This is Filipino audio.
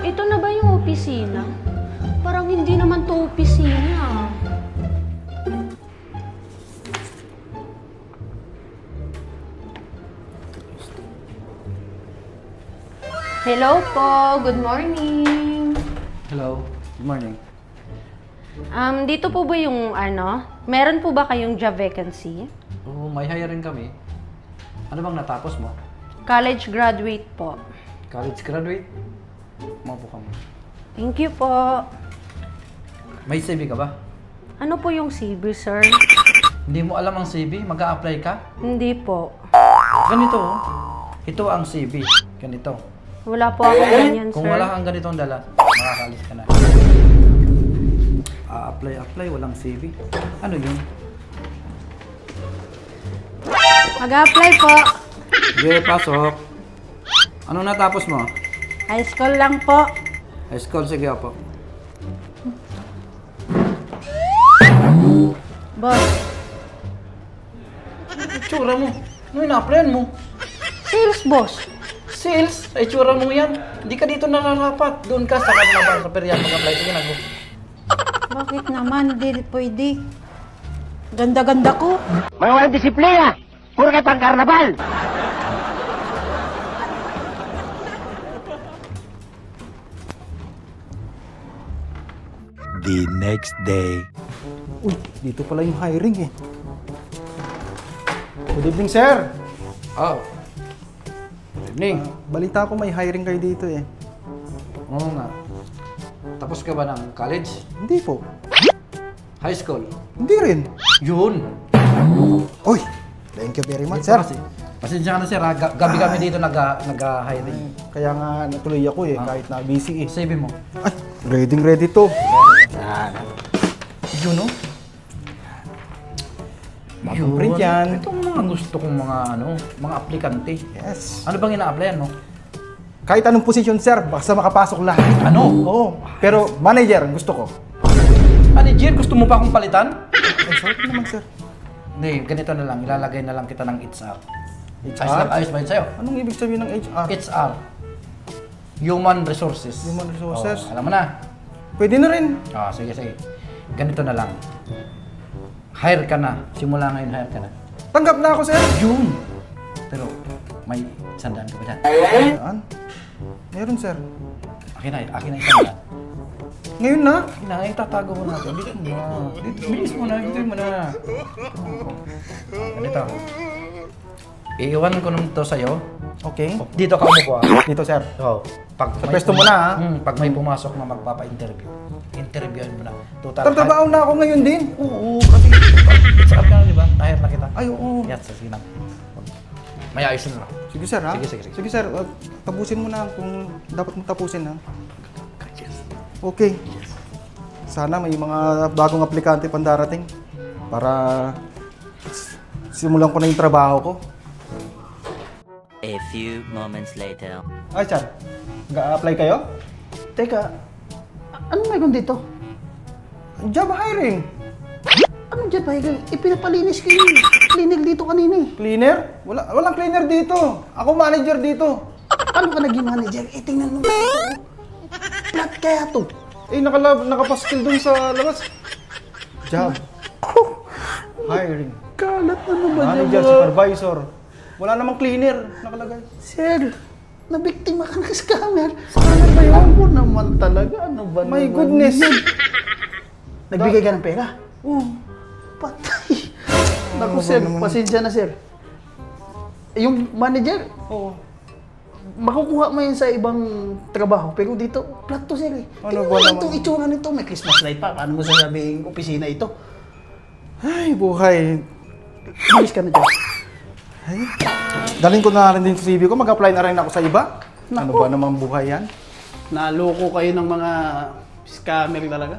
Ito na ba yung opisina? Parang hindi naman to opisina. Hello po, good morning. Hello, good morning. Dito po ba yung meron po ba kayong job vacancy? Oo, may hiring kami. Ano bang natapos mo? College graduate po. College graduate? Maupo ka mo. Thank you po. May CV ka ba? Ano po yung CV, sir? Hindi mo alam ang CV? Mag-a-apply ka? Hindi po. Ganito oh. Ito ang CV. Ganito. Wala po ako ganyan, Kung sir. wala kang ganitong dala, makakalis ka na. Apply, walang CV. Ano yun? Mag-apply po. Sige, pasok. Ano natapos mo? High school lang po. High school, sige po. Boss, Itsura mo. Ano yung na-applyan mo? sales boss. Sales? Sa itsura mo yan. Hindi ka dito nararapat. Doon ka sa kanila sa peryan mag-apply. Sige na, go. Bakit naman? Hindi pwede. Ganda-ganda ko. Mga walang disiplina! Puro kayo pang karnabal! The next day. Uy, dito pala yung hiring eh. Good evening, sir. Oh. Good evening. Balita ko may hiring kayo dito eh. Oo nga. Tapos ka ba ng college? Hindi po. High school? Hindi rin. Yun. Uy, thank you very much, sir. Pasensya ka na sir, ha? Gabi kami dito nag-hiring. Kaya nga natuloy ako eh, kahit na busy eh. Save mo. Ay, ready to. Yun, no? Bagong print yan. Ito ang mga gusto kong mga aplikante. Yes. Ano bang ina-applyan mo? Kahit anong posisyon, sir, basta makapasok lahat. Ano? Oo. Pero manager, gusto ko. Manager, gusto mo pa akong palitan? Ay, sorry naman, sir. Hindi, ganito na lang. Ilalagay na lang kita ng HR. HR? Ayos ba yun sa'yo? Anong ibig sabihin ng HR? HR. Human Resources. Human Resources? Oh, alam mo na. Pwede na rin. Sige. Ganito na lang. Hire ka na. Simula ngayon, hire ka na. Tanggap na ako, sir. Yun! Pero, may sandaan ka ba dyan? Saan? Meron, sir. Akin na yung sandaan. Ngayon na? Akin na, itatago mo natin. Dito mo na. Bilis mo na, dito mo na. Ganito. Iiwan ko naman ito sa'yo. Okay. Dito ka umupo. Dito, sir. So, Sa pwesto mo na, ha? Pag may pumasok na magpapa-interview, interviewin mo na. Tatrabaho na ako ngayon din. Oo, kasi sarap ka na, di ba? Nahir na kita. Ay, oo. Yes, sige na. May ayos na. Sige, sir, ha? Sige. Sige, sir. Tapusin mo na kung dapat mo tapusin, ha? Okay. Sana may mga bagong aplikante pang darating para simulan ko na yung trabaho ko. A few moments later. Ay, sir. Ga-apply kayo? Teka, anong meron dito? Job hiring. Anong dyan ba? Ipinapalinis kayo. Cleaner dito kanina eh. Cleaner? Walang cleaner dito. Ako manager dito. Paano ka naging manager? Tingnan mo ito. Flat kaya to. Eh, nakapaskil dun sa labas. Job. Hiring. Kalat na naman Manager, supervisor. Wala namang cleaner nakalagay. Sir, nabiktima ka ng scammer. Scammer ba yun? Ako naman talaga. Ano ba My naman goodness. yan? Nagbigay ka ng pera? Oo. Patay. Naku, sir. Pasensya na, sir. Yung manager, Oo. makukuha mo yan sa ibang trabaho. Pero dito, flat to, sir. Ano Tingnan ba mo naman? itong itsura nito. May Christmas light pa. Paano mo sasabing opisina ito? Ay, buhay. Bilis ka na dyan. Ay, daling ko na rin din sa CV ko. Mag-apply na rin ako sa iba. Ano Naku. ba namang buhay yan? Naloko kayo ng mga scammer talaga.